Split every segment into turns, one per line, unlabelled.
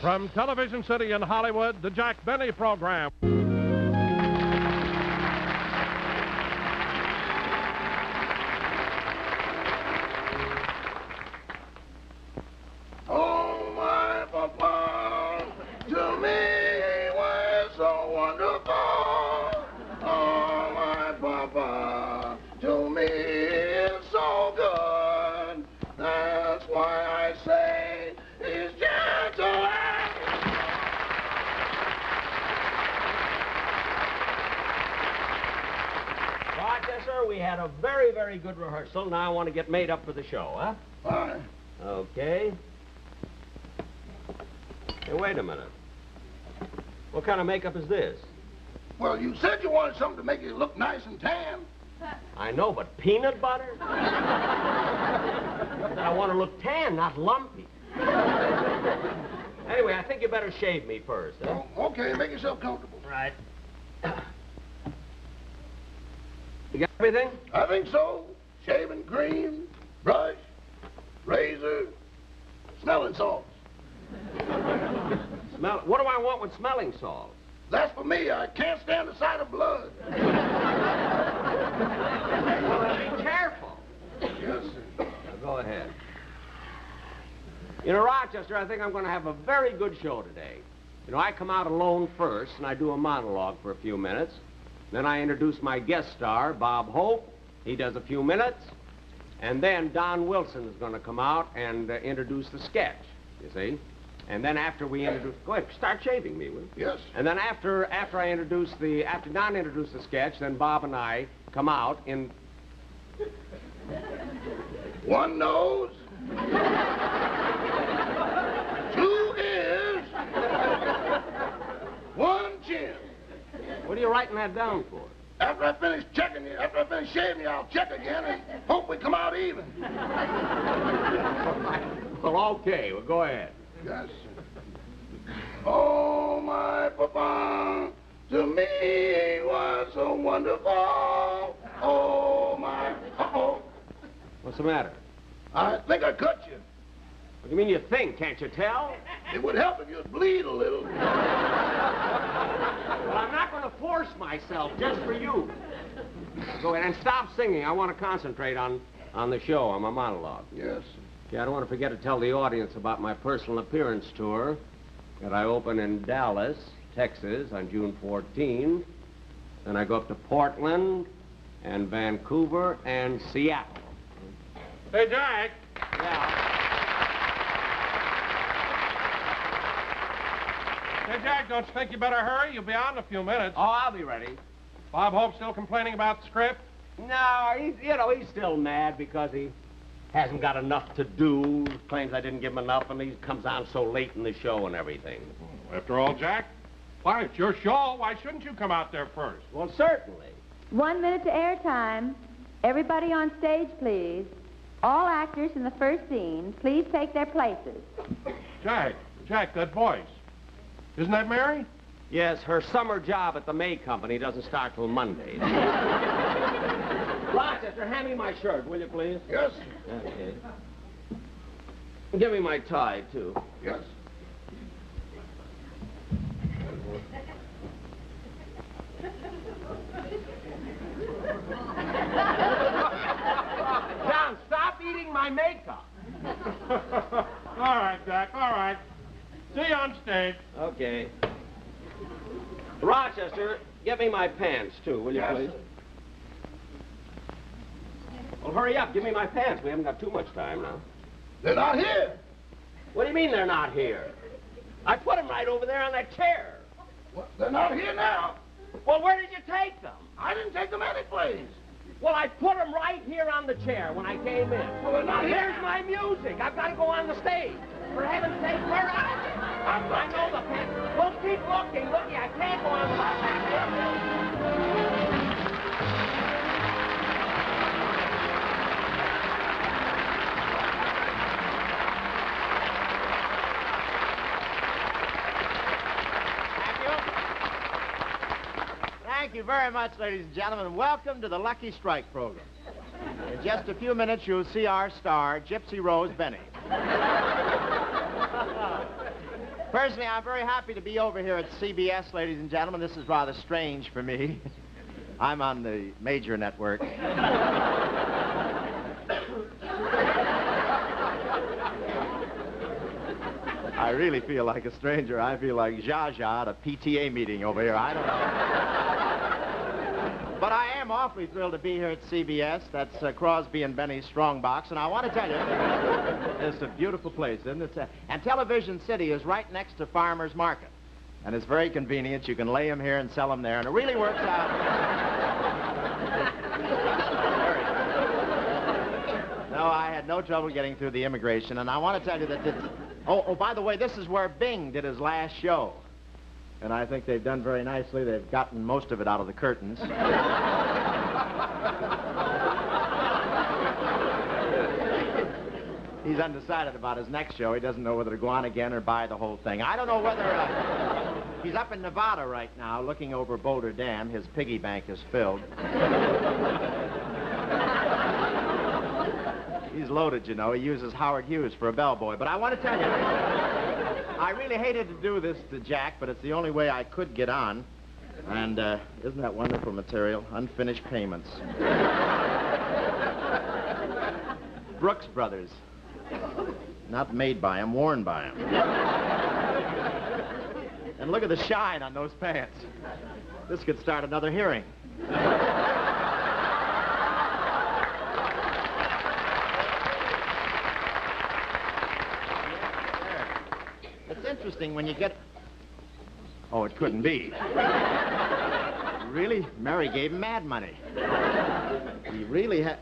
From Television City in Hollywood, the Jack Benny Program.
Oh, my papa, to me was so wonderful. Oh, my papa, to me is so good. That's why I say he's gentle.
Rochester, we had a very, very good rehearsal. Now I want to get made up for the show, huh?
Fine.
Okay. Hey, wait a minute. What kind of makeup is this?
Well, you said you wanted something to make you look nice and tan.
I know, but peanut butter? I want to look tan, not lumpy. Anyway, I think you better shave me first, huh?
Oh, okay, make yourself comfortable.
Right. You got everything?
I think so. Shaving cream, brush, razor, smelling salts.
What do I want with smelling salts?
That's for me. I can't stand the sight of blood.
Well, be careful.
Yes, sir.
Now, go ahead. You know, Rochester, I think I'm going to have a very good show today. You know, I come out alone first, and I do a monologue for a few minutes. Then I introduce my guest star, Bob Hope. He does a few minutes. And then Don Wilson is going to come out and introduce the sketch, you see. And then after we introduce... Go ahead, start shaving me, will you?
Yes.
And then after Don introduces the sketch, then Bob and I come out in...
One nose. Two ears. One chin.
What are you writing that down for?
After I finish shaving you, I'll check again and hope we come out even.
Well, okay. Well, go ahead.
Yes, sir. Oh, my papa, to me was so wonderful. Oh, my... Uh-oh.
What's the matter?
I think I cut you.
What do you mean you think? Can't you tell?
It would help if you'd bleed a little.
Well, I'm not going to force myself just for you. Go ahead and stop singing. I want to concentrate on the show, on my monologue.
Yes.
Okay, I don't want to forget to tell the audience about my personal appearance tour that I open in Dallas, Texas on June 14. Then I go up to Portland and Vancouver and Seattle.
Hey, Jack.
Yeah.
Hey, Jack, don't you think you better hurry? You'll be out in a few minutes.
Oh, I'll be ready.
Bob Hope still complaining about the script?
No, he's still mad because he hasn't got enough to do, claims I didn't give him enough, and he comes on so late in the show and everything.
After all, Jack, why, it's your show. Why shouldn't you come out there first?
Well, certainly.
1 minute to airtime. Everybody on stage, please. All actors in the first scene, please take their places.
Jack, that voice. Isn't that Mary?
Yes, her summer job at the May Company doesn't start till Monday. Rochester, hand me my shirt, will you, please?
Yes.
Okay. Give me my tie, too.
Yes.
John, stop eating my makeup.
All right, Jack, all right. See you on stage.
Okay. Rochester, get me my pants, too, will you,
Yes.
please? Well, hurry up. Give me my pants. We haven't got too much time now.
They're not here.
What do you mean they're not here? I put them right over there on that chair.
Well, they're not here now.
Well, where did you take them?
I didn't take them anyplace.
Well, I put them right here on the chair when I came in.
Well, they're not here.
Here's my music. I've got to go on the stage. For heaven's sake, where are they? I know the pants. Well, keep looking. Looky, I can't go on the
Thank you very much, ladies and gentlemen. Welcome to the Lucky Strike program. In just a few minutes, you'll see our star, Gypsy Rose Benny. Personally, I'm very happy to be over here at CBS, ladies and gentlemen. This is rather strange for me. I'm on the major network. I really feel like a stranger. I feel like Zsa Zsa at a PTA meeting over here. I don't know. But I am awfully thrilled to be here at CBS. That's Crosby and Benny's Strongbox. And I want to tell you, it's a beautiful place, isn't it? And Television City is right next to Farmer's Market. And it's very convenient. You can lay them here and sell them there. And it really works out. No, I had no trouble getting through the immigration. And I want to tell you that this... Oh, by the way, this is where Bing did his last show. And I think they've done very nicely. They've gotten most of it out of the curtains. He's undecided about his next show. He doesn't know whether to go on again or buy the whole thing. I don't know whether... He's up in Nevada right now, looking over Boulder Dam. His piggy bank is filled. He's loaded, you know. He uses Howard Hughes for a bellboy. But I want to tell you, I really hated to do this to Jack, but it's the only way I could get on. And isn't that wonderful material? Unfinished payments. Brooks Brothers. Not made by him, worn by him. And look at the shine on those pants. This could start another hearing. It's interesting when you get... Oh, it couldn't be. Really? Mary gave him mad money. He really had...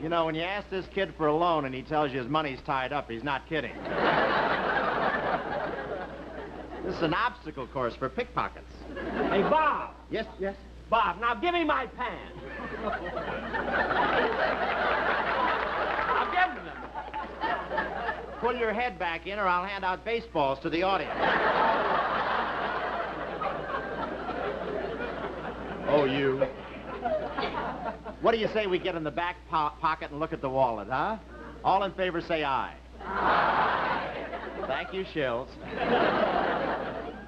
You know, when you ask this kid for a loan and he tells you his money's tied up, he's not kidding. This is an obstacle course for pickpockets.
Hey, Bob.
Yes, yes?
Bob, now give me my pants. I'll give them.
Pull your head back in or I'll hand out baseballs to the audience. Oh, you. What do you say we get in the back pocket and look at the wallet, huh? All in favor say aye. Aye. Thank you, Shills.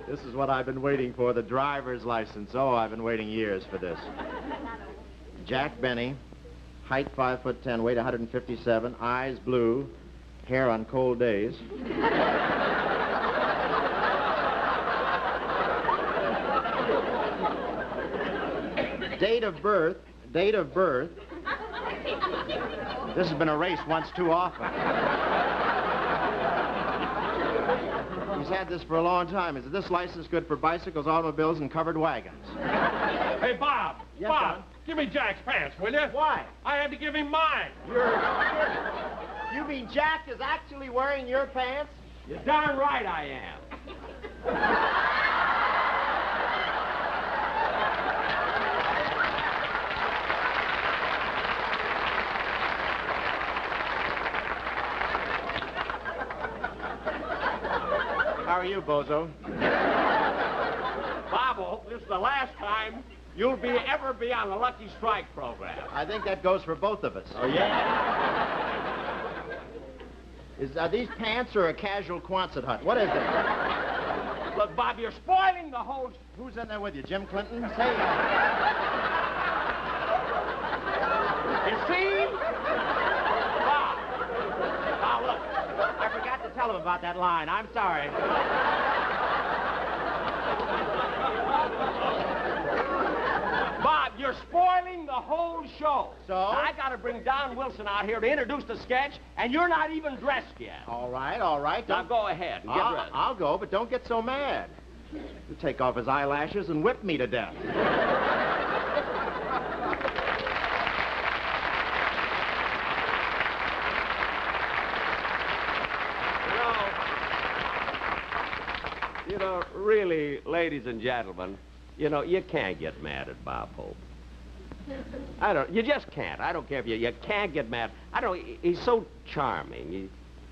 This is what I've been waiting for, the driver's license. Oh, I've been waiting years for this. Jack Benny, height 5'10", weight 157, eyes blue, hair on cold days. Date of birth. This has been erased once too often. He's had this for a long time. Is this license good for bicycles, automobiles, and covered wagons?
Hey, Bob.
Yes,
Bob,
John?
give me Jack's pants, will you?
Why?
I had to give him mine.
You mean Jack is actually wearing your pants?
You're darn right I am.
How are you, bozo?
Bobo, this is the last time you'll ever be on the Lucky Strike program.
I think that goes for both of us.
Oh, yeah?
Are these pants or a casual Quonset hut? What is it?
Look, Bob, you're spoiling the whole...
Who's in there with you, Jim Clinton? Say
You see? Bob.
Oh, look. I forgot to tell him about that line. I'm sorry.
Bob, you're spoiling the whole show.
So?
Now, I got to bring Don Wilson out here to introduce the sketch, and you're not even dressed yet.
All right, all right.
Now go ahead and get dressed.
I'll go, but don't get so mad. You take off his eyelashes and whip me to death.
You know, really, ladies and gentlemen, you know, you can't get mad at Bob Hope. You just can't. I don't care if you can't get mad. He's so charming.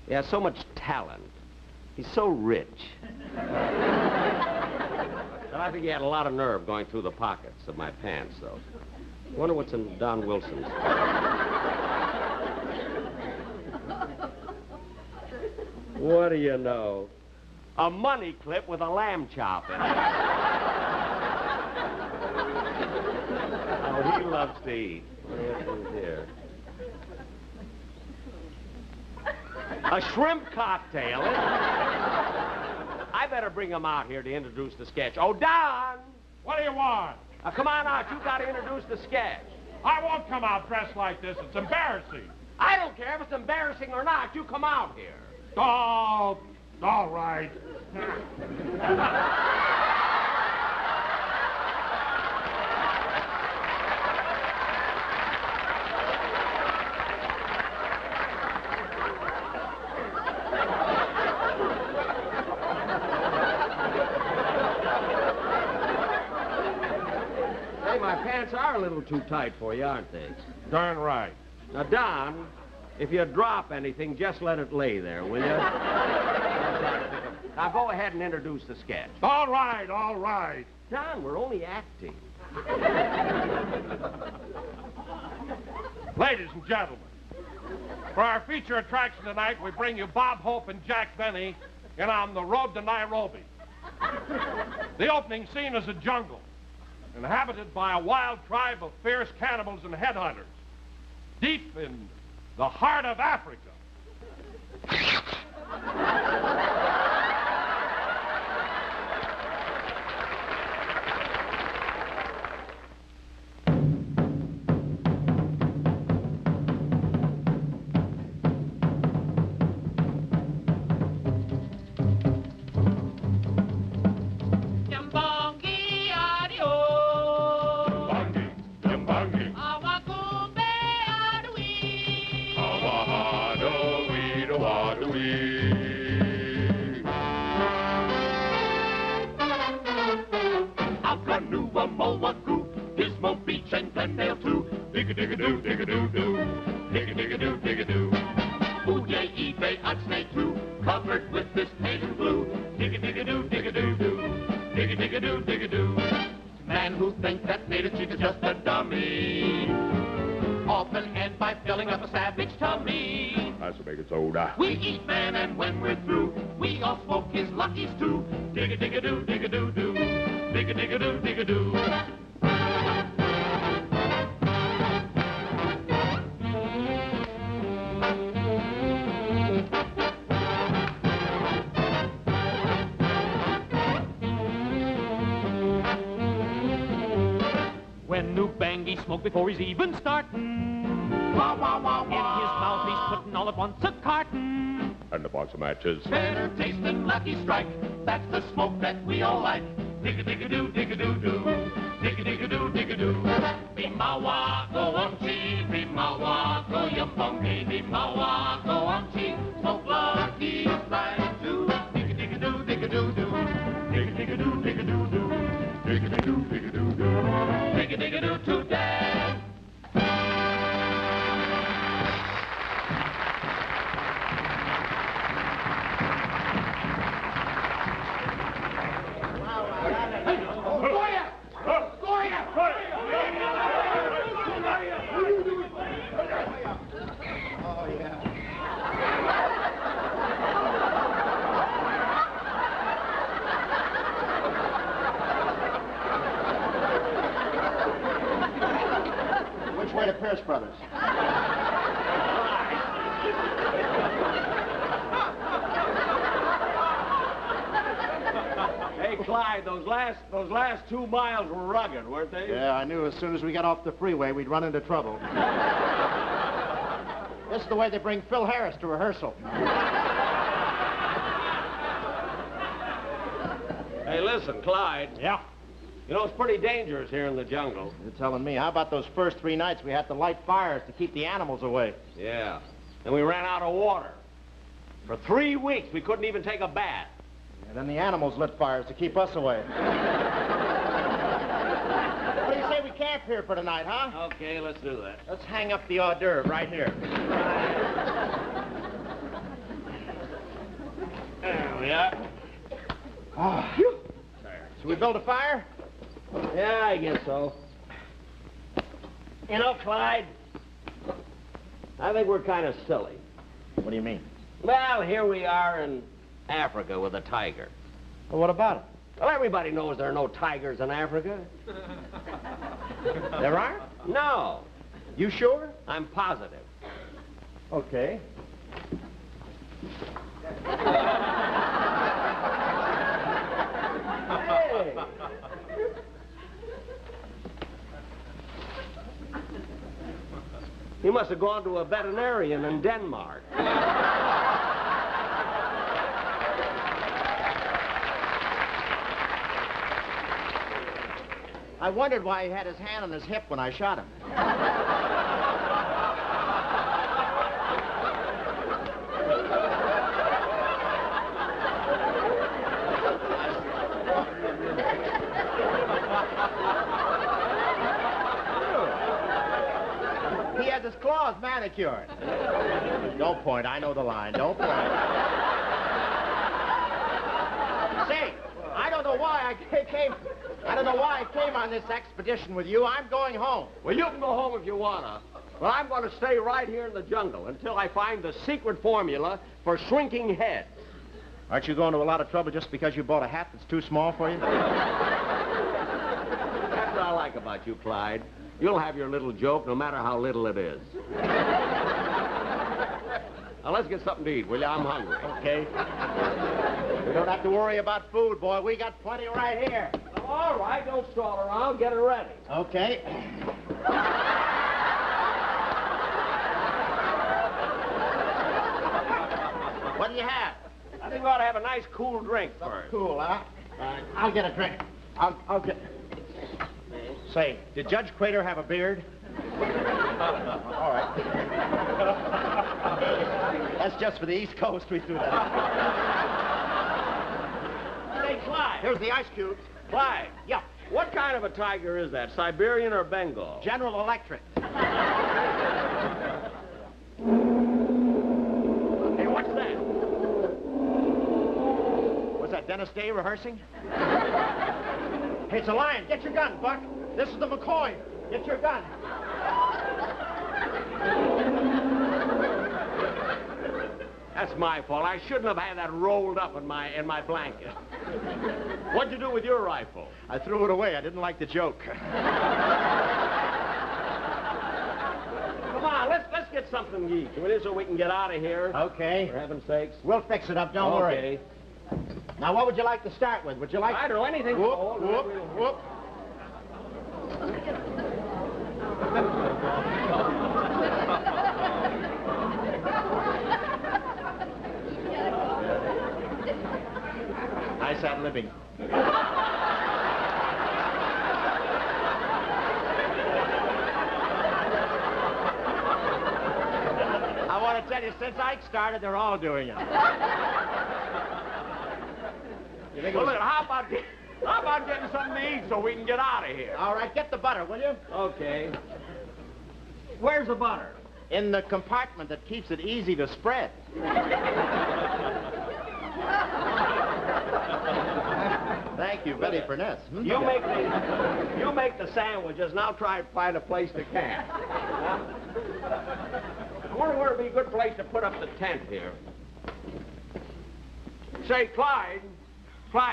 He has so much talent. He's so rich. And I think he had a lot of nerve going through the pockets of my pants, though. I wonder what's in Don Wilson's. What do you know? A money clip with a lamb chop in it. Oh, he loves to eat. What is here? A shrimp cocktail. I better bring him out here to introduce the sketch. Oh, Don!
What do you want?
Come on out. You got to introduce the sketch.
I won't come out dressed like this. It's embarrassing.
I don't care if it's embarrassing or not. You come out here.
Oh, all right.
Hey, my pants are a little too tight for you, aren't they?
Darn right.
Now, Don, if you drop anything, just let it lay there, will you? Now, go ahead and introduce the sketch.
All right, all right.
Don, we're only acting.
Ladies and gentlemen, for our feature attraction tonight, we bring you Bob Hope and Jack Benny in On the Road to Nairobi. The opening scene is a jungle, inhabited by a wild tribe of fierce cannibals and headhunters, deep in the heart of Africa.
Man who thinks that native chick is just a dummy often end by filling up a savage tummy.
That's a big soda.
We eat man, and when we're through, we all smoke his luckies too. Dig-a-dig-a-doo, dig-a-doo-doo, dig-a-dig-a-doo, dig-a-doo.
When New Bangy smoke before he's even starting.
Wah, wah, wah,
In his mouth he's putting all at once a carton.
And a box of matches.
better taste than Lucky Strike. That's the smoke that we all like. Dig-a-dig-a-doo, dig-a-doo-doo, dig-a-dig-a-doo, dig-a-doo. Bimawa, go on chi, bimawa, go yumbongi, bimawa, go on chi. Smoke Lucky Strike too. Dig-a-dig-a-doo, dig-a-doo-doo, dig-a-dig-a-doo, dig-a-doo-doo, dig-a-dig-a-doo, dig-a-doo-doo, dig-a-dig-a-doo today.
Which way to Pierce Brothers?
Hey, Clyde, those last 2 miles were rugged, weren't they?
Yeah, I knew as soon as we got off the freeway, we'd run into trouble. This is the way they bring Phil Harris to rehearsal.
Hey, listen, Clyde.
Yeah?
You know, it's pretty dangerous here in the jungle.
You're telling me. How about those first 3 nights we had to light fires to keep the animals away?
Yeah. And we ran out of water. For 3 weeks, we couldn't even take a bath.
And then the animals lit fires to keep us away. What do you say we camp here for tonight, huh?
Okay, let's do that.
Let's hang up the hors d'oeuvre right here.
There we are.
Oh. Should we build a fire?
Yeah, I guess so. You know, Clyde, I think we're kind of silly.
What do you mean?
Well, here we are in Africa with a tiger.
Well, what about it?
Well, everybody knows there are no tigers in Africa.
There aren't?
No.
You sure?
I'm positive.
Okay.
Hey. He must have gone to a veterinarian in Denmark.
I wondered why he had his hand on his hip when I shot him. He has his claws manicured. Don't point. I know the line. Don't point. Say, I don't know why I came on this expedition with you. I'm going home.
Well, you can go home if you wanna. But I'm going to stay right here in the jungle until I find the secret formula for shrinking heads.
Aren't you going to a lot of trouble just because you bought a hat that's too small for you?
That's what I like about you, Clyde. You'll have your little joke no matter how little it is. Now, let's get something to eat, will you? I'm hungry.
Okay. You don't have to worry about food, boy. We got plenty right here.
All right, don't stall around. Get it ready.
Okay. What do you have?
I think we ought to have a nice cool drink first.
Cool, huh? I'll get a drink. I'll get... Say, did Judge Crater have a beard? All right. That's just for the East Coast we do that.
Hey, Clyde.
Here's the ice cubes.
Clyde.
Yeah.
What kind of a tiger is that, Siberian or Bengal?
General Electric.
Hey, what's that?
Was that Dennis Day rehearsing? Hey, it's a lion. Get your gun, Buck. This is the McCoy. Get your gun.
That's my fault. I shouldn't have had that rolled up in my blanket. What'd you do with your rifle?
I threw it away. I didn't like the joke.
Come on, let's get something to eat, will you, so we can get out of here.
Okay.
For heaven's sakes.
We'll fix it up. Don't worry. Now, what would you like to start with? Would you like...
I don't know anything.
Whoop, whoop, whoop. Nice ad libbing. I want to tell you, since Ike started, they're all doing it. You think
Well, look, how about getting something to eat so we can get out of here?
All right, get the butter, will you?
Okay. Where's the butter?
In the compartment that keeps it easy to spread. Thank you, Betty Furness.
You make the sandwiches, and I'll try and find a place to camp. Huh? I wonder where would be a good place to put up the tent here. Say, Clyde,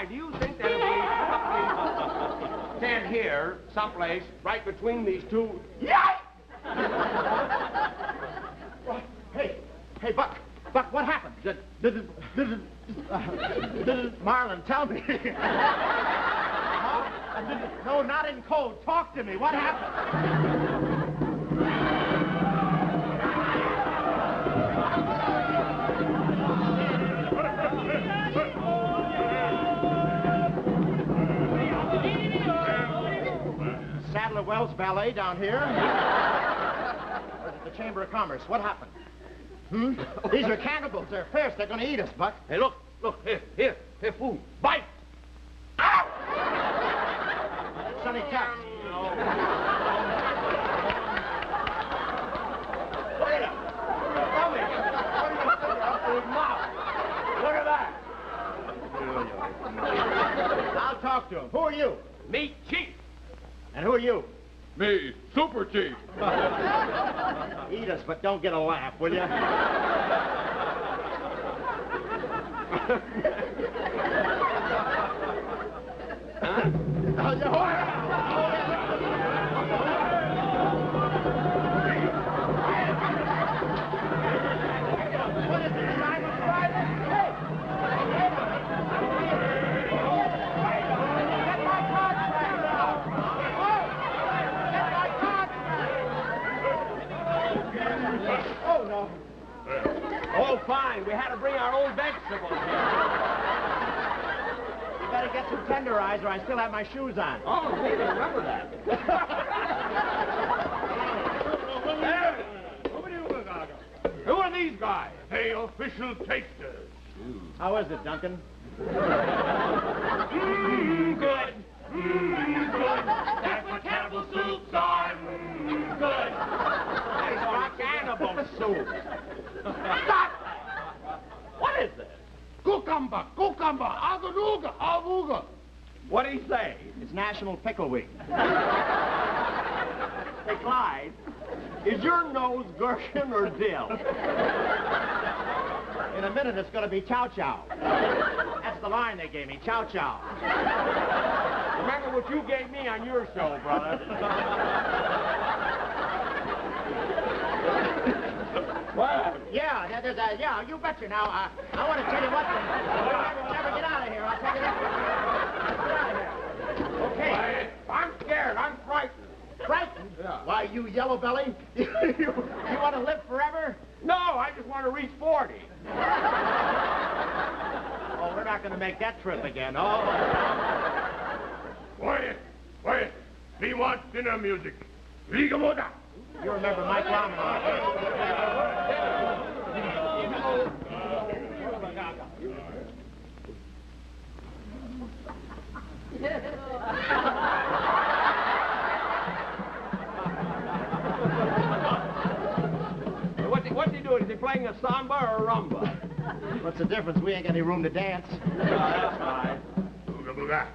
do you think that if we put up the tent here, someplace, right between these two...
Yikes! Hey, Buck, what happened? Marlon, tell me. Huh? No, not in code. Talk to me. What happened? Sadler Wells Ballet down here. Or is it the Chamber of Commerce? What happened? These are cannibals. They're fierce. They're going to eat us, Buck.
Hey, look, here, food. Bite! Ow!
Sonny Caps.
Wait up. Tell me. What are you doing up to his mouth? Look at that.
I'll talk to him. Who are you?
Me, Chief.
And who are you?
Me, Super Chief.
Eat us, but don't get a laugh, will you?
Oh, fine. We had to bring our own vegetables here.
You better get some tenderizer. I still have my shoes on.
Oh, we didn't remember that.
Who are these guys? They official tasters.
How is it, Duncan?
Good. Good. That's what cannibal soups are. Good.
It's not cannibal soup.
Stop! What is this? Cucumber, agaruga, avuga.
What'd he say?
It's National Pickle Week.
Hey, Clyde, is your nose gherkin or dill?
In a minute, it's going to be chow chow. That's the line they gave me, chow chow.
Remember what you gave me on your show, brother. What?
Yeah, yeah, you betcha. Now, I want to tell you what, we'll never get out of here. I'll tell you that. Get out of here. Okay.
I'm scared. I'm frightened.
Frightened?
Yeah.
Why, you yellow belly? you want to live forever?
No, I just want to reach 40.
Oh, we're not going to make that trip again. Oh.
Quiet. We want dinner music. Ligamoda.
You remember Mike Romanoff?
What's he doing? Is he playing a samba or a rumba?
What's the difference? We ain't got any room to dance.
That's fine.
Booga booga.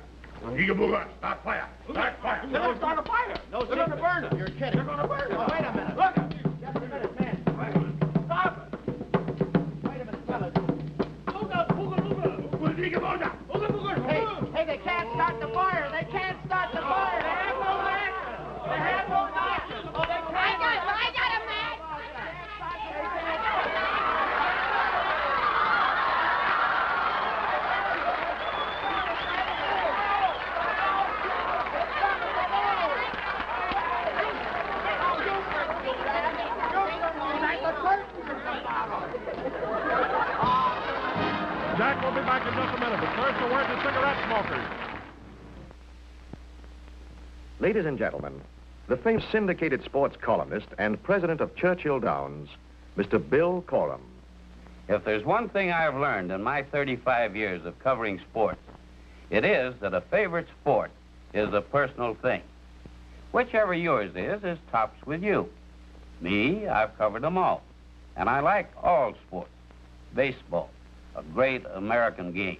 Booga booga. Start fire. Start fire.
They're going to start a fire.
No,
They're going to burn us.
You're kidding.
They're going to burn us.
Oh, wait a minute.
Look.
Just a minute, man.
Stop it.
Wait a minute, fellas.
Booga booga.
Hey, they can't start the fire. They can't start the fire. They have no matches. They have no matches. Oh, they can't.
I got a match.
Jack will be back in just a minute, but first a word to cigarette smokers.
Ladies and gentlemen, the famous syndicated sports columnist and president of Churchill Downs, Mr. Bill Coram.
If there's one thing I've learned in my 35 years of covering sports, it is that a favorite sport is a personal thing. Whichever yours is tops with you. Me, I've covered them all. And I like all sports. Baseball, a great American game.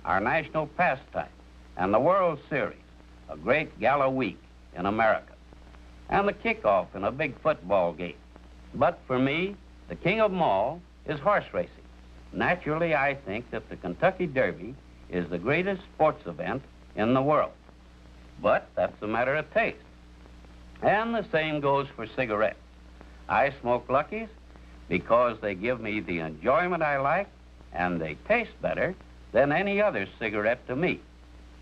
Our national pastime. And the World Series, a great gala week in America. And the kickoff in a big football game. But for me, the king of them all is horse racing. Naturally, I think that the Kentucky Derby is the greatest sports event in the world. But that's a matter of taste. And the same goes for cigarettes. I smoke Luckies because they give me the enjoyment I like, and they taste better than any other cigarette to me.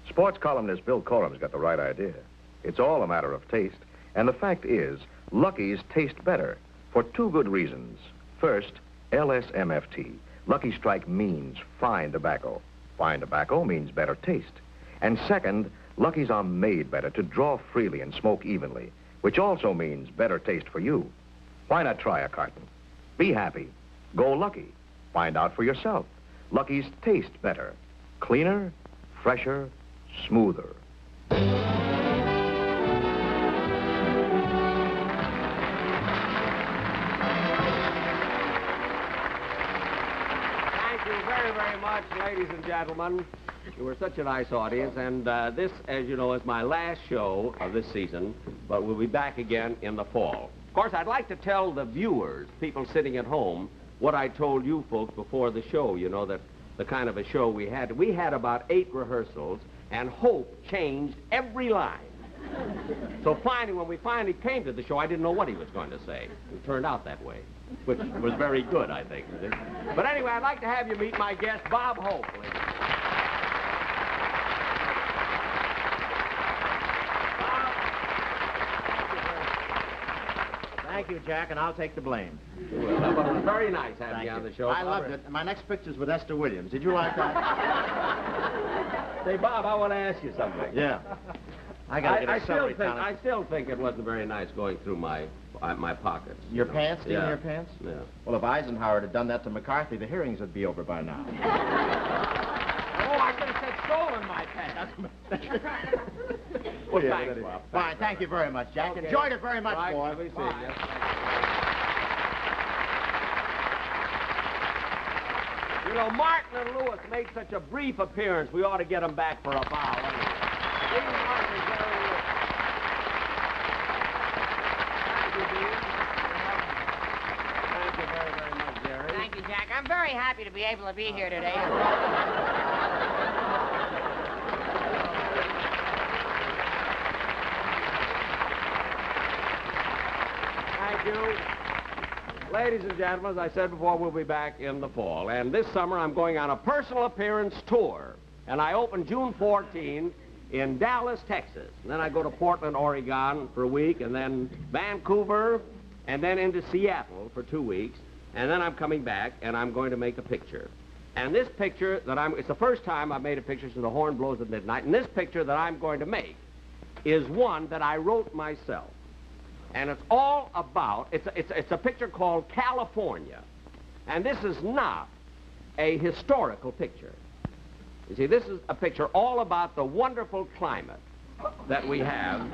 Sports columnist Bill Coram's got the right idea. It's all a matter of taste. And the fact is, Lucky's taste better for two good reasons. First, LSMFT. Lucky Strike means fine tobacco. Fine tobacco means better taste. And second, Lucky's are made better to draw freely and smoke evenly, which also means better taste for you. Why not try a carton? Be happy. Go Lucky. Find out for yourself. Lucky's taste better. Cleaner, fresher, smoother.
Thank you very, very much, ladies and gentlemen. You were such a nice audience, and this, as you know, is my last show of this season, but we'll be back again in the fall. Of course, I'd like to tell the viewers, people sitting at home, what I told you folks before the show, you know, that the kind of a show we had. We had about 8 rehearsals, and Hope changed every line. So finally, when we finally came to the show, I didn't know what he was going to say. It turned out that way, which was very good, I think. But anyway, I'd like to have you meet my guest, Bob Hope. Ladies.
Thank you, Jack, and I'll take the blame.
Well, it was very nice having
Thank
you on
you.
the show.
I loved it. My next picture's with Esther Williams. Did you like that?
Say, Bob, I want to ask you something.
Yeah. I gotta get a celery tonic.
I still think it wasn't very nice going through my pockets.
Your pants, stealing
Yeah.
your pants?
Yeah.
Well, if Eisenhower had done that to McCarthy, the hearings would be over by now.
Oh, I could have said stolen my pants. Well,
Yeah,
thanks,
that is-
Bob.
Fine, thank you very much, Jack.
Okay.
Enjoyed it very much,
Right,
boy.
let me see.
Bye.
Yes, thank you. You know, Martin and Lewis made such a brief appearance, we ought to get them back for a bow. Anyway. Dean Martin is very rich. Thank you, Dean. Thank you very, very much, Jerry.
Thank you, Jack. I'm very happy to be able to be here today.
Thank you. Ladies and gentlemen, as I said before, we'll be back in the fall. And this summer, I'm going on a personal appearance tour. And I open June 14 in Dallas, Texas. And then I go to Portland, Oregon for a week, and then Vancouver, and then into Seattle for 2 weeks. And then I'm coming back, and I'm going to make a picture. And this picture it's the first time I've made a picture since the horn blows at midnight. And this picture that I'm going to make is one that I wrote myself. And it's all about, it's a picture called California. And this is not a historical picture. You see, this is a picture all about the wonderful climate that we have.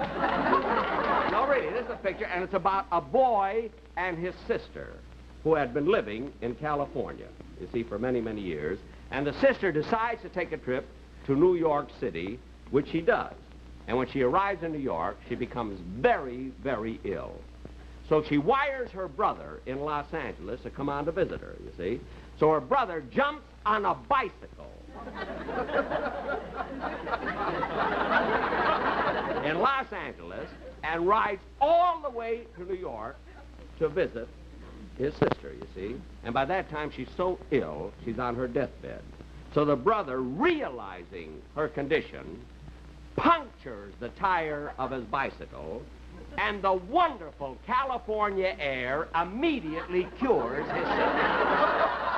No, really, this is a picture, and it's about a boy and his sister who had been living in California, you see, for many, many years. And the sister decides to take a trip to New York City, which she does. And when she arrives in New York, she becomes very, very ill. So she wires her brother in Los Angeles to come on to visit her, you see. So her brother jumps on a bicycle in Los Angeles and rides all the way to New York to visit his sister, you see. And by that time, she's so ill, she's on her deathbed. So the brother, realizing her condition, punctures the tire of his bicycle, and the wonderful California air immediately cures his sickness.